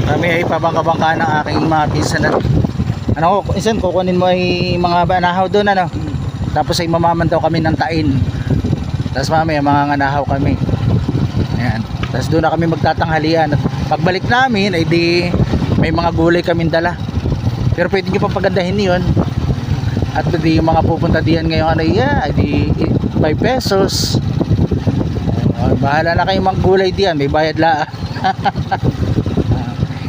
Kami ay pabangka-bangka ng aking mga pinsan na ano ko, insan kukunin mo ay mga banahaw doon ano. Tapos ay mamaman daw kami ng tain. Tapos mamaya mga nganahaw kami. Ayan. Tapos doon na kami magtatanghalian. At pagbalik namin ay di may mga gulay kaming dala. Pero pwede nyo pa pagandahin yun. At di yung mga pupunta diyan ngayon ano ay di 5 pesos. Bahala na kayong maggulay diyan, may bayad la.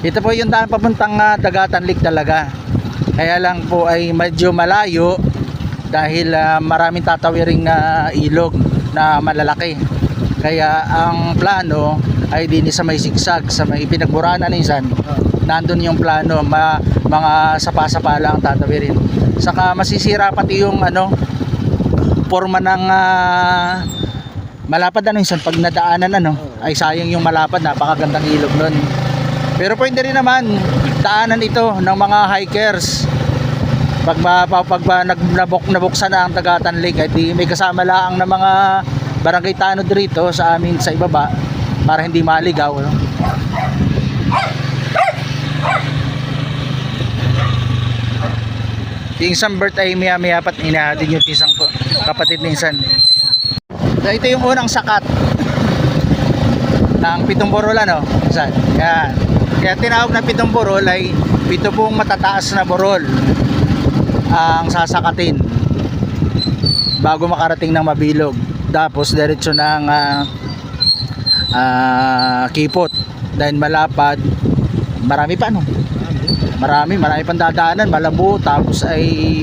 Ito po yung daan papuntang Dagatan Lake talaga. Kaya lang po ay medyo malayo dahil maraming tatawiring ilog na malalaki. Kaya ang plano ay din sa may sigsag, sa may pinagburana minsan. Nandun yung plano, mga sapa-sapa lang tatawirin. Saka masisira pati yung forma ng malapad minsan pag nadaanan ay sayang yung malapad, napakagandang ilog nun. Pero pwede rin naman daanan ito ng mga hikers. Pag nabuksan na ang Dagatan Lake ay di may kasama lang ng mga barangay tanod rito sa amin sa ibaba para hindi maligaw. Yung isang birth ay maya pat inahatid yung pisang ko, kapatid minsan. So ito yung unang sakat ng Pitong Burol yan. Kaya tinawag na Pitong Burol ay 7 pong matataas na burol ang sasakatin bago makarating ng Mabilog. Tapos diretso ng Kipot dahil malapad, marami pa marami pang dadaanan, Malabo, tapos ay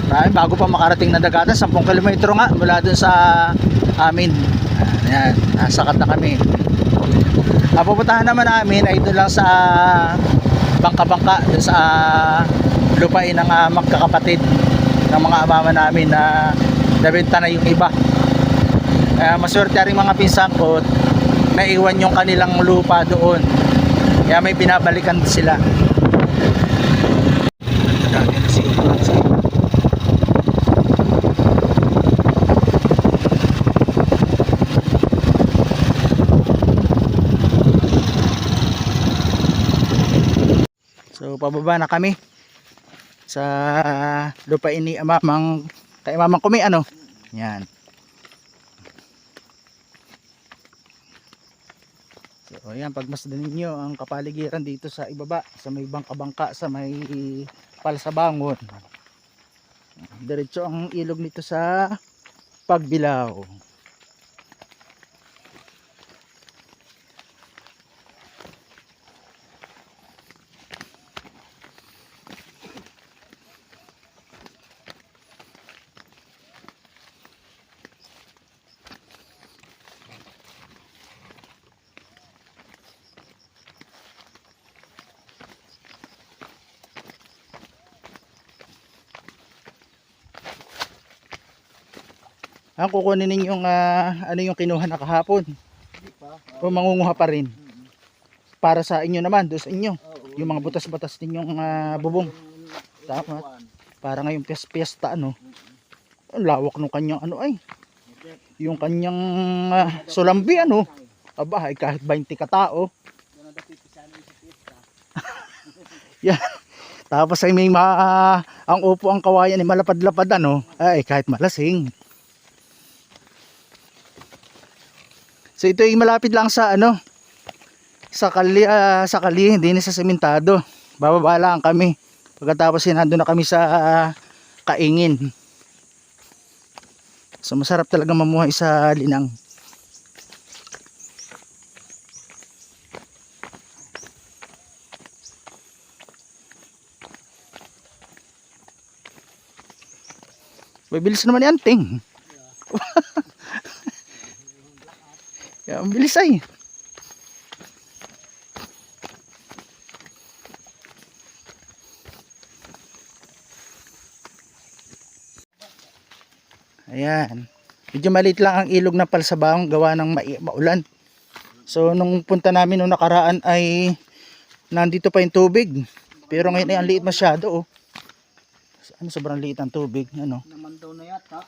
marami bago pa makarating ng Dagatan. 10 kilometro nga mula dun sa amin. Ayan, nasakat na kami. Pupuntahan naman namin ay doon lang sa bangka-bangka, doon sa lupain ng magkakapatid ng mga mama namin na nabenta na yung iba. Maswerte rin mga pinsan ko, naiwan yung kanilang lupa doon. Kaya may binabalikan sila. So pababa na kami sa lupain ni kay Mamang Kumi yan. So ayan, pagmasdan ninyo ang kapaligiran dito sa ibaba, sa may bangka-bangka, sa may Palsabangon. Diretso ang ilog nito sa Pagbilao. Kukunin ninyong ano yung kinuha na kahapon. O mangunguha pa rin. Para sa inyo naman, doon sa inyo. Yung mga butas-butas ninyong bubong. Tama. Para ngayong piyesta Ang lawak ng kanyang yung kanyang sulambi Aba, ay kahit 20 katao. Yan. Tapos ay may ang upo ang kawayan ay malapad-lapad ay kahit malasing. So ito ay malapit lang sa sa kali, hindi na sa sementado. Bababa lang kami. Pagkatapos nandun na kami sa Kaingin. So masarap talaga mamuhay sa Linang. Bibilis naman ni Anting. Ang bilis ay. Ayan. Medyo maliit lang ang ilog ng Palsabangon gawa ng maulan. So nung punta namin nung nakaraan ay nandito pa yung tubig. Pero ngayon ay ang liit masyado sobrang liit ang tubig Naman daw na yata.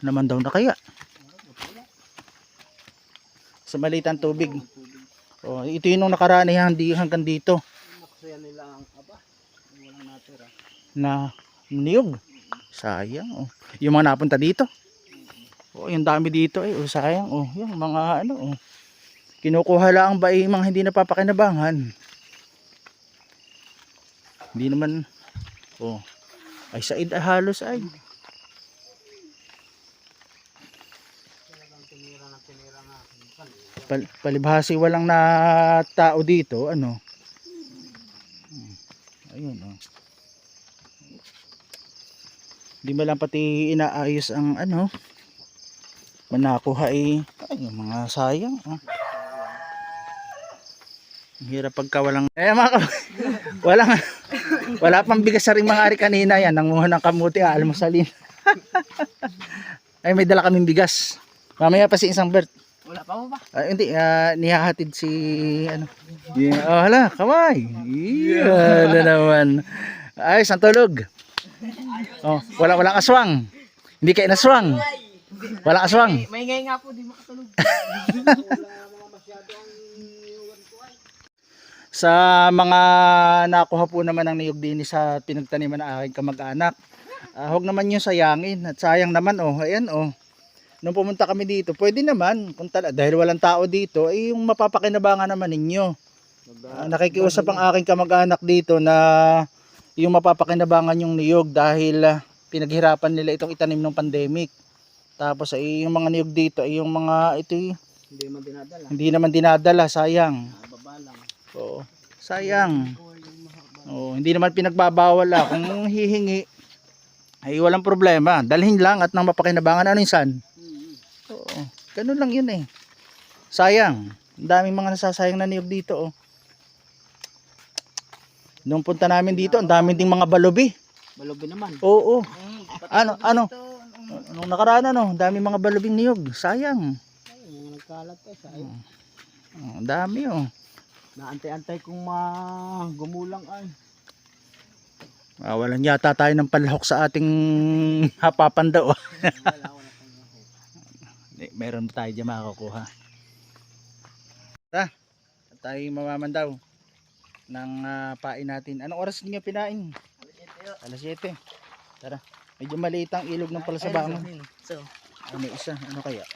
Naman daw na kaya. Sa maliit ang tubig. Oh, ito yung nung nakaraan eh, hindi hanggang dito. Nakusaya nila ang aba. Walang natira. Na niyog. Sayang oh. Yung mga napunta dito. Oh, yung dami dito eh. Oh, sayang oh. Yung mga ano oh. Kinukuha lang ba eh, mga hindi napapakinabangan. Hindi naman oh. Ay said ay halos ay. Palibhasi walang na tao dito ano. Ayun oh. Hindi mo lang pati inaayos ang ano. Manakuha eh. Ay yung mga sayang oh. Ang hirap pagka walang wala pang bigas sa ring mga ari kanina yan. Nanguha ng kamuti almusalin. Ay may dala kaming bigas. Mamaya pa si isang Bert. Wala pa mo ba? Hindi, nihahatid si ano. Yeah, oh, hala, kamay. Yeah, na naman. Ay, santulog. Oh, walang aswang. Hindi kayo naswang. Walang aswang. May ngay nga po, di makatulog. Sa mga nakuha po naman ng niyog din sa pinagtaniman ng aking kamag-anak. Huwag naman yung sayangin. At sayang naman, oh, ayan, oh. Nung pumunta kami dito, pwede naman, kung dahil walang tao dito, ay yung mapapakinabangan naman ninyo. Nakikiusap ang aking kamag-anak dito na yung mapapakinabangan yung niyog dahil pinaghirapan nila itong itanim ng pandemic. Tapos ay yung mga niyog dito ay yung mga ito hindi naman dinadala, sayang. Baba lang. Oo, sayang. Oo, hindi naman pinagbabawal kung hihingi ay walang problema. Dalhin lang at nang mapakinabangan ano insan. Oo, ganun lang yun eh. Sayang. Ang daming mga nasasayang na niyog dito oh. Nung punta namin dito, ang daming ding mga balubi. Balubi naman. Oo. Ano? Nung nakaraan ang daming mga balubing niyog. Sayang. Ay, nagkalat eh. Sayang. Ang dami oh. Naantay-antay kung gumulang ay. Walang yata tayo ng panlahok sa ating hapapan daw. Meron tayo dyan makakuha. Tayo mamamandaw ng pain natin. Anong oras niyo pinain? Alas 7. Tara. Medyo maliit ang ilog ng Palasabangon. So, May isa. Ano kaya?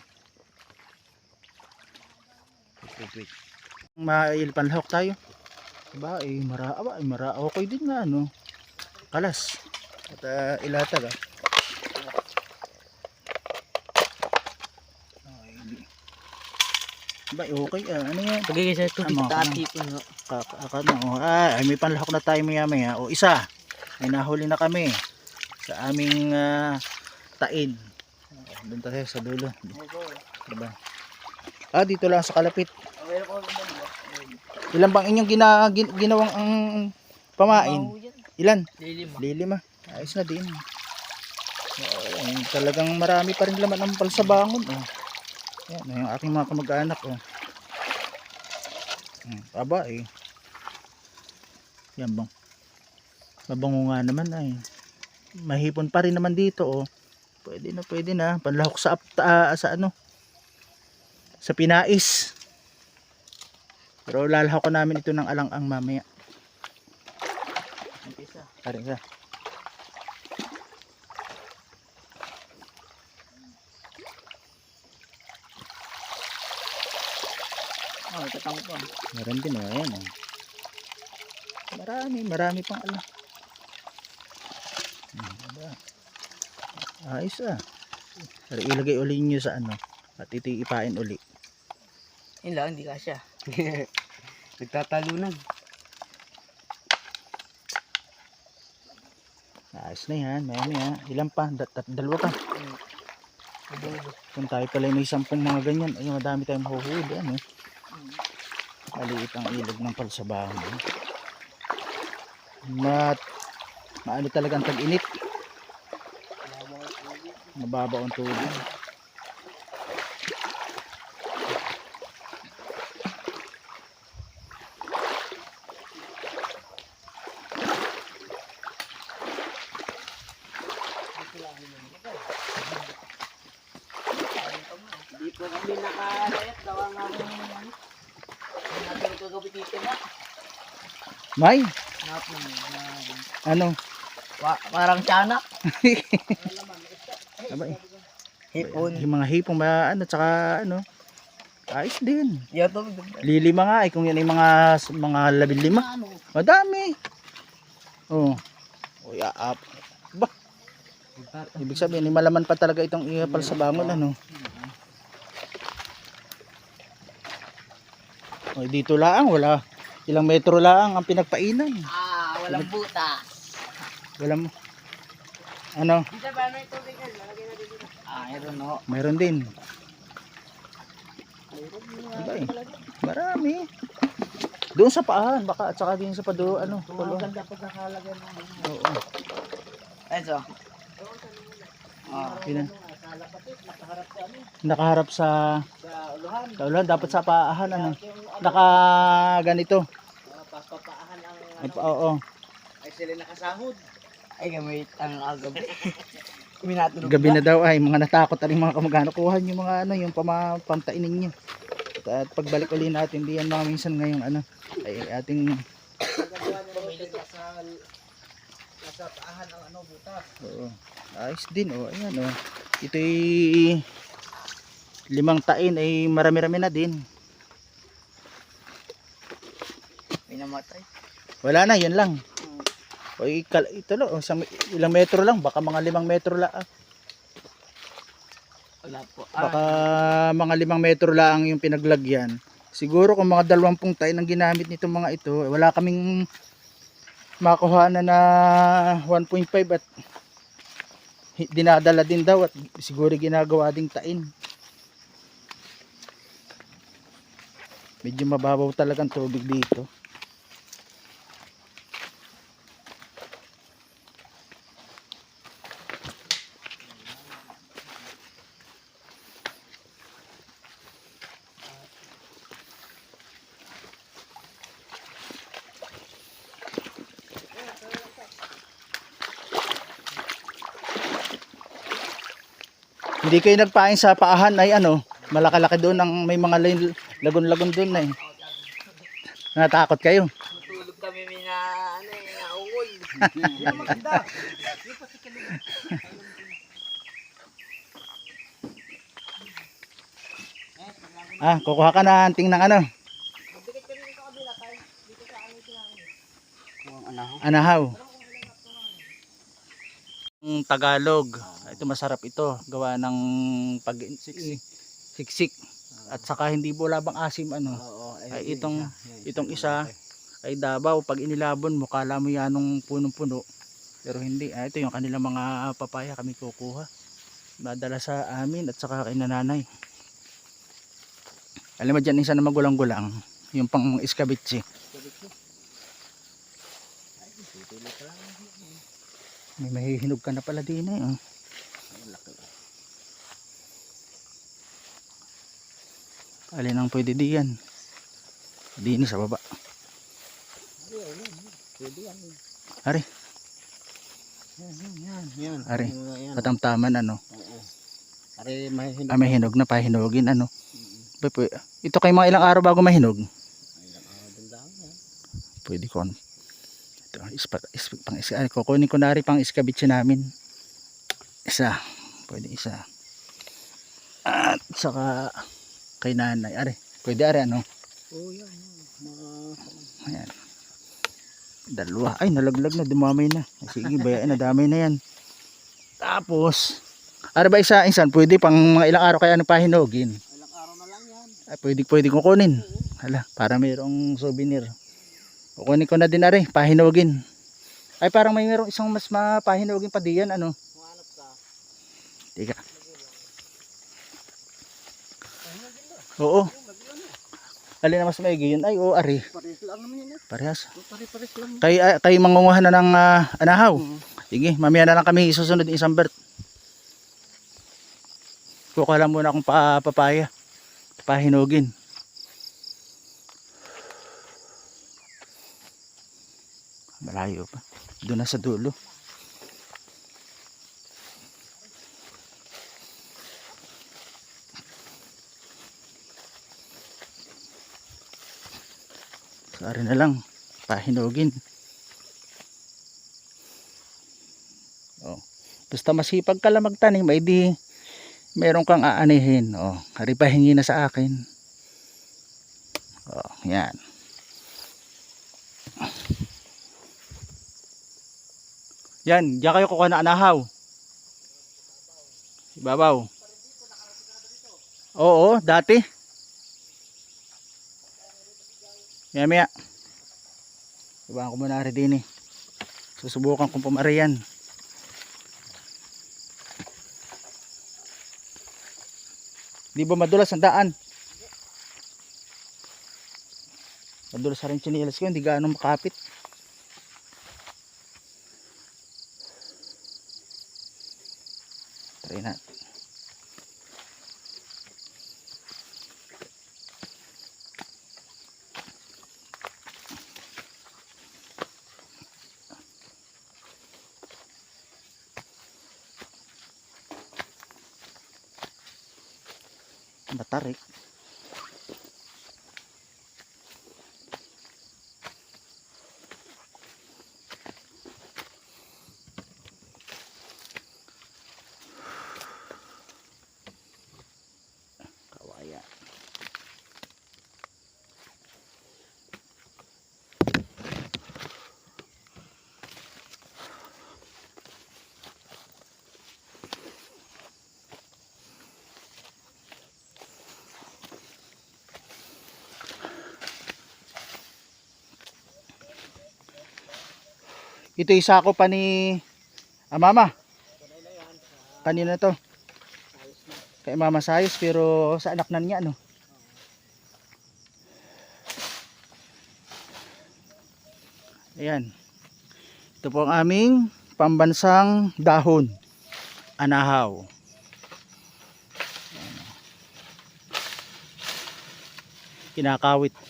Wait. Mailpanlahok tayo. Diba? Okay din nga ano. Kalas. At ilatag Ba, okay ano yan? pagiging sa ito, dati po no. Ay, may panlahok na tayo maya. O isa. May nahuli na kami sa aming tain. Doon tayo sa dulo. Diba? Dito lang sa kalapit. Ilan bang inyong ginawang ang pamain? Ilan? Lilima. Ayos na din. Talagang marami pa rin laman ng Palasabangon. Yan, yung aking mga kamag-anak aba eh. Yan bang. Mabango nga naman ay. Mahipon pa rin naman dito Pwede na. Panlahok sa ano? Sa pinais. Pero lalahok ko namin ito ng alang-ang mamaya. Isa. Tatang po. Meron din ayan Marami pang ala. Ayos Pero ilagay uli nyo sa ano at ito ipain uli. Yun lang, hindi kasya. Nagtatalunan. Ayos na yan, maya. Ilan pa? Dalawa pa. Kung tayo pala may 10 mga ganyan, ay madami tayong mahuhuli. Maliit ang ilog ng Palasabangon. Maano talagang tag-init. Mababaw ang tubig. Hindi po kami nakalayat. Gawa nga kami kagabi dito na. May, Nap naman. ano? Parang tiyanak. Abay, Hipon. yung mga hipong, ano, tsaka ano, ayos din. Yan to. Lilima nga, kung yan ay mga 15. Madami. Oh. O, yaap. Ba, ibig sabihin, malaman pa talaga itong ipal sa bangon, ano. O, dito lang, wala. Ilang metro lang ang pinagpainan. Walang butas. Walang, ano, Dito ba may tubig yan? Lalagay natin dito. Meron no. mayroon din. Abay, marami. Doon sa paahan, baka, at saka din sa pado, ano, palo. Maganda pag nakalagay ng Oo. Eso. Yun na. Nakaharap sa uluhan, dapat sa paahan, ano. Naka ganito. Papapaahan ang Oo. ay sila nakasahod. Ay gamit ang agabi. Minatulog Gabi na daw ay mga natakot ang mga kamag-anak, kuha yung mga ano, yung pamtainin niyo. At pagbalik uli natin diyan mga minsan ngayong ano ay ating nasa paahan ang ano butas. oo. Ayos din oh, ayan oh. Ito'y 5 tain ay marami-rami na din. Pinamatay. Wala na, yun lang. O ito lo, ilang metro lang, baka mga 5 metro lang. Wala po. Baka mga 5 metro lang yung pinaglagyan. Siguro kung mga 20 tayo nang ginamit nitong mga ito, wala kaming makuha na 1.5 at dinadala din daw at siguro ginagawa ding tain. Medyo mababaw talagang tubig dito. Hindi kayo nagpain sa paahan ay ano, malaki-laki doon ang may mga lagon-lagon doon na eh. Natakot kayo? Tulog kami mina ano eh, naungol. Yan maganda. Kukuha ka na anting ng ano, anahaw. Tagalog. Ito masarap ito, gawa ng siksik. At saka hindi bulabang asim ano. Ay itong isa ay Davao, pag inilabon mo kala mo yanong punong-puno. Pero hindi, ito yung kanilang mga papaya kami kukuha. Madala sa amin at saka kay nanay. Alam mo dyan isa na magulang-gulang, yung pang iskabitsi. May mahihinog ka na pala din eh. Oh. Alin ang pwede diyan? Dini sa baba. Ari. Yan. Ari. Patamtaman ano. Ari mahihinog. May hinog na pahinugin ano. Ito kay mga ilang araw bago mahinog. Pwede ko ano. Ito, kukunin ko na rin pang iskabitsi namin. Isa. Pwede isa. At saka kay nanay. Ari. Pwede ari ano. Oh yan. Ayan. Dalawa. Ay nalaglag na. Dumamay na. Sige bayain na. Damay na yan. Tapos. Ari ba isa-insan. Pwede pang mga ilang araw kaya ano pahinugin. Ilang araw na lang yan. Ay, pwede kukunin. Hala, para mayroong souvenir. Kukunin ko na din ari, pahinugin. Ay parang mayroong isang mas mapahinugin pa diyan ano. Humanap ka. Teka. Oo. Alin na mas maigi yun? Ay, oo, ari. Parehas lang naman yun. Parehas. Parehas lang. Kay mangunguha na ng anahaw. Sige, mamaya na lang kami isusunod ng isang bert. Kukuha lang muna akong papaya. Pahinugin. Malayo pa. Doon na sa dulo. Para na lang pahinugin. Oh. Basta masipag ka lang magtanim, ay di meron kang aanihin. Oh, haripahingi na sa akin. Oh, yan. Yan, diyan kayo kukuha na anahaw. Ibabaw. Oo, dati. Maya. Ibaan ko muna rin din eh. Susubukan kong pumariyan. Di ba madulas ang daan? Madulas rin chinilas ko, hindi gaano makapit. Try natin. Matarik. Kawaya. Ito isa ko pa ni mama. Kanina to. Kay mama sayos pero sa anak na niya no. Ayan. Ito po ang aming pambansang dahon. Anahaw. Kinakawit.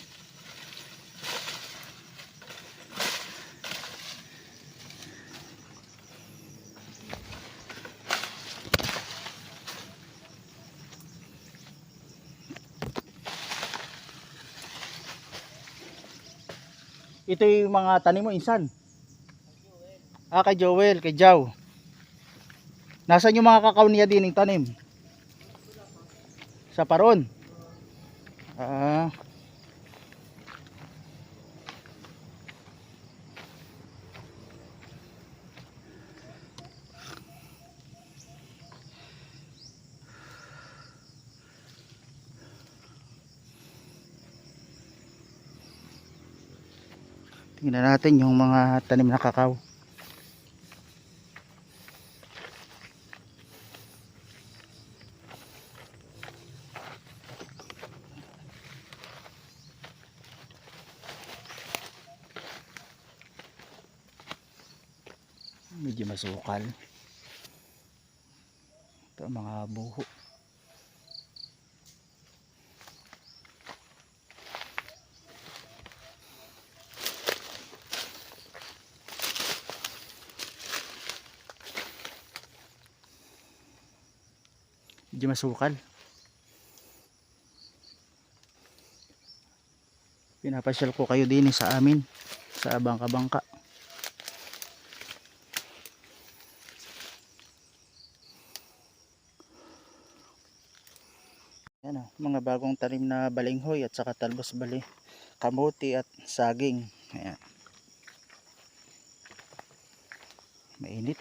Ito yung mga tanim mo insan. Kay Joel, kay Jow. Nasaan yung mga kakao niya din yung tanim? Sa paron. Ah. Tingnan natin yung mga tanim na kakao. Medyo masukal. Ito mga buho. Medyo masukal. Pinapasyal ko kayo din sa amin sa bangka-bangka. Yan mga bagong tanim na balinghoy at saka talbos bali, kamuti at saging. Ayan. Mainit.